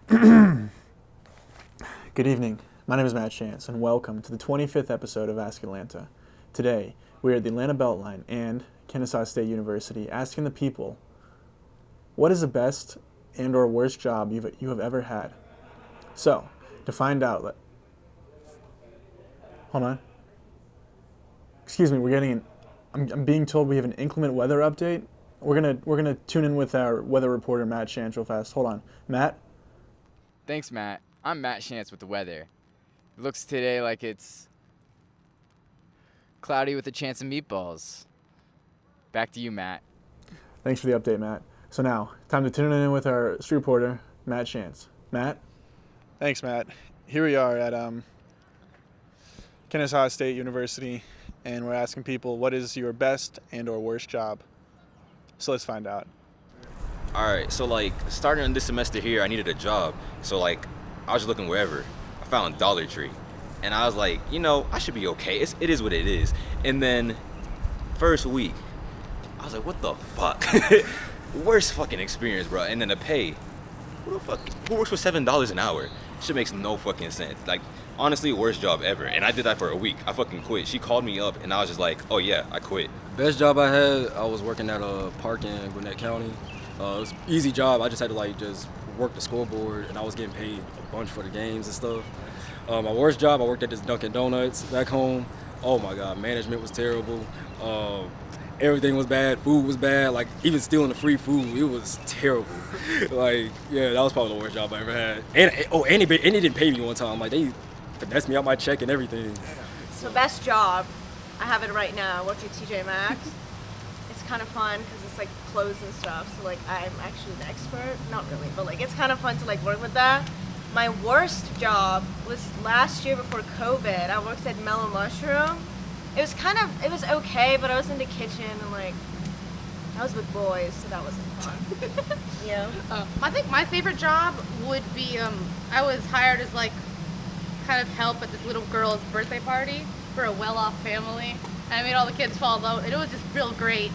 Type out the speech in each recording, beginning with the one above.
Good evening. My name is Matt Chance, and welcome to the 25th episode of AskAtlanta. Today, we are at the Atlanta Beltline and Kennesaw State University asking the people, what is the best and or worst job you have ever had? So, to find out, hold on. Excuse me, I'm being told we have an inclement weather update. We're gonna tune in with our weather reporter Matt Chance real fast. Hold on, Matt. Thanks, Matt. I'm Matt Shantz with the weather. It looks today like it's cloudy with a chance of meatballs. Back to you, Matt. Thanks for the update, Matt. So now, time to tune in with our street reporter, Matt Chance. Matt? Thanks, Matt. Here we are at Kennesaw State University, and we're asking people, what is your best and or worst job? So let's find out. All right, so starting this semester here, I needed a job. So I was just looking wherever. I found Dollar Tree, and I was like, I should be okay. It is what it is. And then first week, I was like, what the fuck? Worst fucking experience, bro. And then the pay. Who works for $7 an hour? Shit makes no fucking sense. Honestly, worst job ever. And I did that for a week. I fucking quit. She called me up, and I was just like, oh yeah, I quit. Best job I had, I was working at a park in Gwinnett County. It was an easy job. I just had to just work the scoreboard, and I was getting paid a bunch for the games and stuff. My worst job, I worked at this Dunkin' Donuts back home. Oh my God, management was terrible. Everything was bad. Food was bad. Even stealing the free food, it was terrible. That was probably the worst job I ever had. And he didn't pay me one time. They finessed me out my check and everything. So best job, I have it right now. I worked at TJ Maxx. It's kind of fun because it's clothes and stuff. So I'm actually the expert. Not really, but it's kind of fun to work with that. My worst job was last year before COVID. I worked at Mellow Mushroom. It was okay, but I was in the kitchen and I was with boys, so that wasn't fun. I think my favorite job would be I was hired as kind of help at this little girl's birthday party for a well-off family. And I made all the kids fall in love, and it was just real great.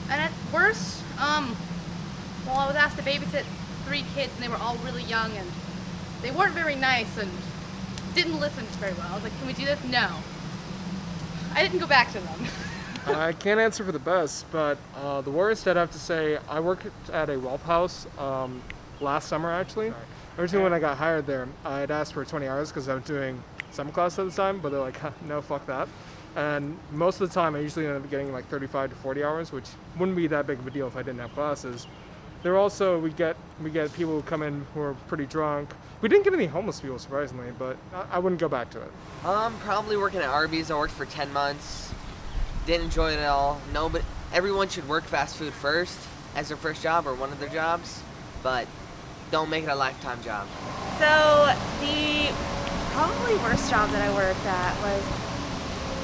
And at worst, I was asked to babysit 3 kids, and they were all really young, and they weren't very nice and didn't listen very well. I was like, can we do this? No. I didn't go back to them. I can't answer for the best, but the worst, I'd have to say, I worked at a Waffle House last summer, actually. Originally, when I got hired there, I had asked for 20 hours because I was doing summer class at the time, but they're like, no, fuck that. And most of the time, I usually ended up getting 35 to 40 hours, which wouldn't be that big of a deal if I didn't have classes. There also, we get people who come in who are pretty drunk. We didn't get any homeless people, surprisingly, but I wouldn't go back to it. Probably working at Arby's. I worked for 10 months. Didn't enjoy it at all. No, but everyone should work fast food first as their first job or one of their jobs, but don't make it a lifetime job. So the probably worst job that I worked at was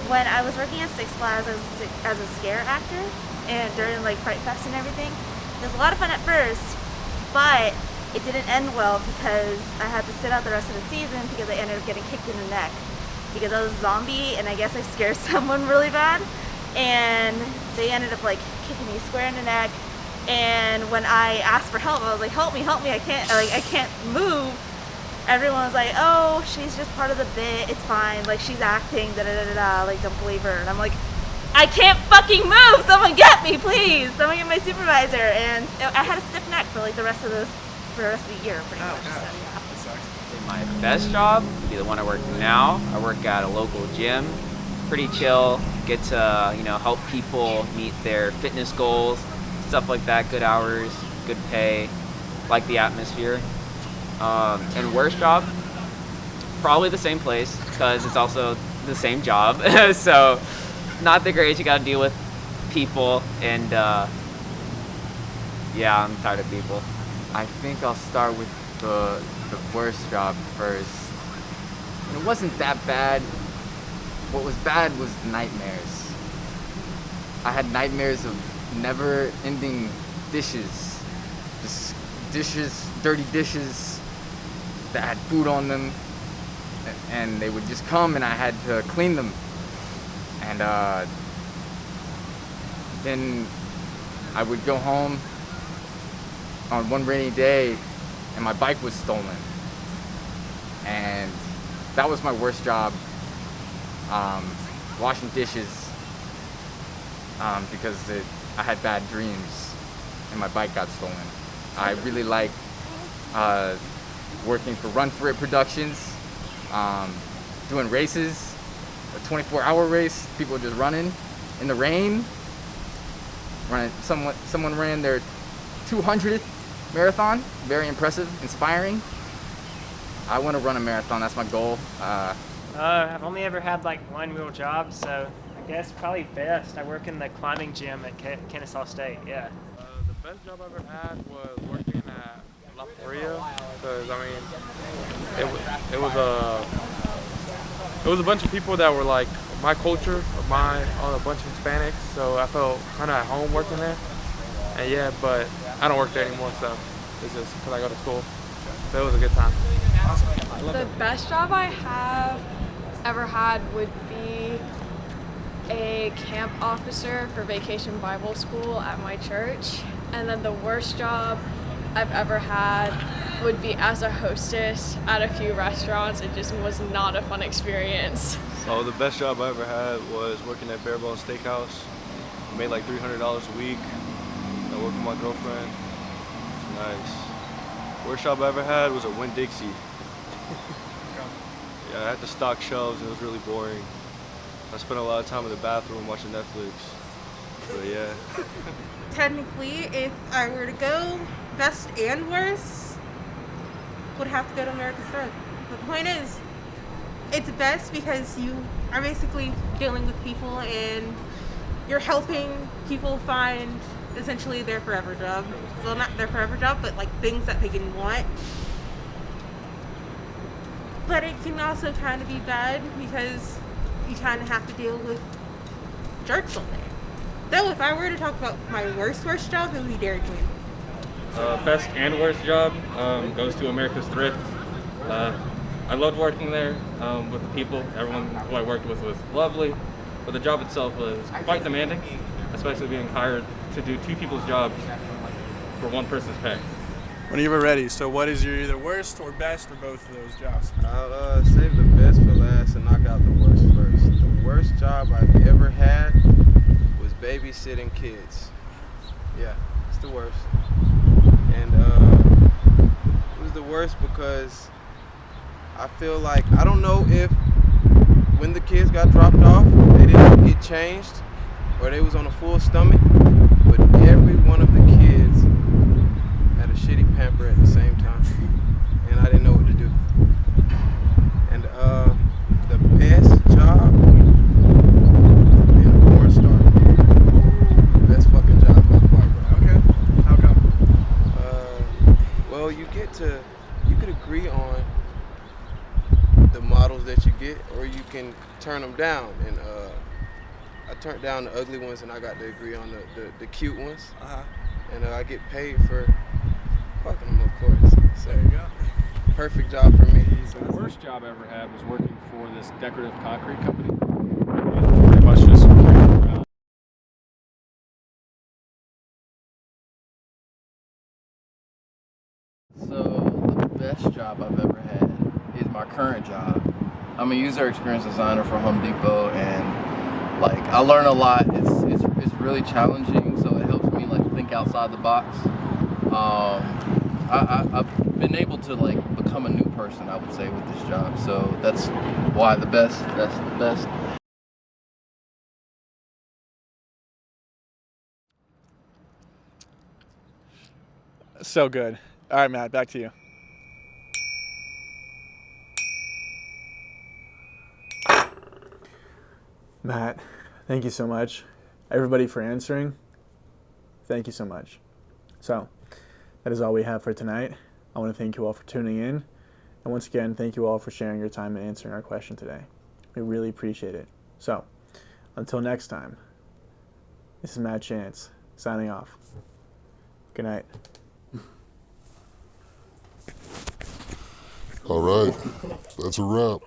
when I was working at Six Flags as a scare actor, and during Fright Fest and everything. It was a lot of fun at first, but it didn't end well because I had to sit out the rest of the season because I ended up getting kicked in the neck because I was a zombie and I guess I scared someone really bad, and they ended up kicking me square in the neck. And when I asked for help, I was like, help me, I can't move. Everyone was like, oh, she's just part of the bit, it's fine, she's acting, don't believe her. And I'm like, I can't fucking move, someone get me, please, someone get my supervisor. And I had a stiff neck for the rest of the year, pretty much. So, yeah. My best job would be the one I work now. I work at a local gym, pretty chill, get to help people meet their fitness goals, stuff like that, good hours, good pay, like the atmosphere. And worst job, probably the same place because it's also the same job. So not the greatest. You got to deal with people, and I'm tired of people. I think I'll start with the worst job first. It wasn't that bad. What was bad was the nightmares. I had nightmares of never-ending dishes. Just dishes, dirty dishes that had food on them, and they would just come and I had to clean them. And then I would go home on one rainy day and my bike was stolen. And that was my worst job, washing dishes, because I had bad dreams and my bike got stolen. I really like working for Run For It Productions, doing races, a 24-hour race, people just running in the rain. Someone ran their 200th marathon, very impressive, inspiring. I want to run a marathon, that's my goal. I've only ever had like one real job, so I guess probably best. I work in the climbing gym at Kennesaw State, yeah. The best job I ever had was working at La Feria, because I mean, it was a bunch of people that were like my culture, a bunch of Hispanics, so I felt kind of at home working there. And yeah, but I don't work there anymore, so it's just because I go to school. So it was a good time. The best job I have ever had would be a camp officer for Vacation Bible School at my church. And then the worst job I've ever had would be as a hostess at a few restaurants. It just was not a fun experience. So the best job I ever had was working at Barebones Steakhouse. I made like $300 a week. I worked with my girlfriend. It's nice. Worst job I ever had was at Winn-Dixie. Yeah, I had to stock shelves and it was really boring. I spent a lot of time in the bathroom watching Netflix. But yeah. Technically, if I were to go best and worst, would have to go to America's Thread. But the point is, it's best because you are basically dealing with people and you're helping people find essentially their forever job. Well, not their forever job, but like things that they can want. But it can also kind of be bad because you kind of have to deal with jerks on there. Though if I were to talk about my worst job, it would be Dairy Queen. Best and worst job goes to America's Thrift. I loved working there with the people. Everyone who I worked with was lovely, but the job itself was quite demanding, especially being hired to do two people's jobs for one person's pay. When you were ready, so what is your either worst or best or both of those jobs? I'll save the best for last and knock out the worst first. The worst job I've ever had was babysitting kids. Yeah, it's the worst. And it was the worst because I feel like, I don't know if when the kids got dropped off, they didn't get changed or they was on a full stomach, but every one of the kids had a shitty pamper at the same time, and I didn't know what to do. And the best job, being a porn star. Best fucking job by far, bro. Okay, how come? Well, you could agree on the models that you get, or you can turn them down. And I turned down the ugly ones, and I got to agree on the cute ones. And I get paid for fucking them, of course. So there you go. Perfect job for me. The worst job I ever had was working for this decorative concrete company. Pretty much just carrying around. So the best job I've ever had is my current job. I'm a user experience designer for Home Depot, and like I learn a lot. It's really challenging, so it helps me like think outside the box. I've been able to like become a new person, I would say, with this job. So that's why that's the best. So good. All right, Matt, back to you. Matt, thank you so much. Everybody for answering, thank you so much. So, that is all we have for tonight. I want to thank you all for tuning in. And once again, thank you all for sharing your time and answering our question today. We really appreciate it. So, until next time, this is Matt Chance, signing off. Good night. All right, that's a wrap.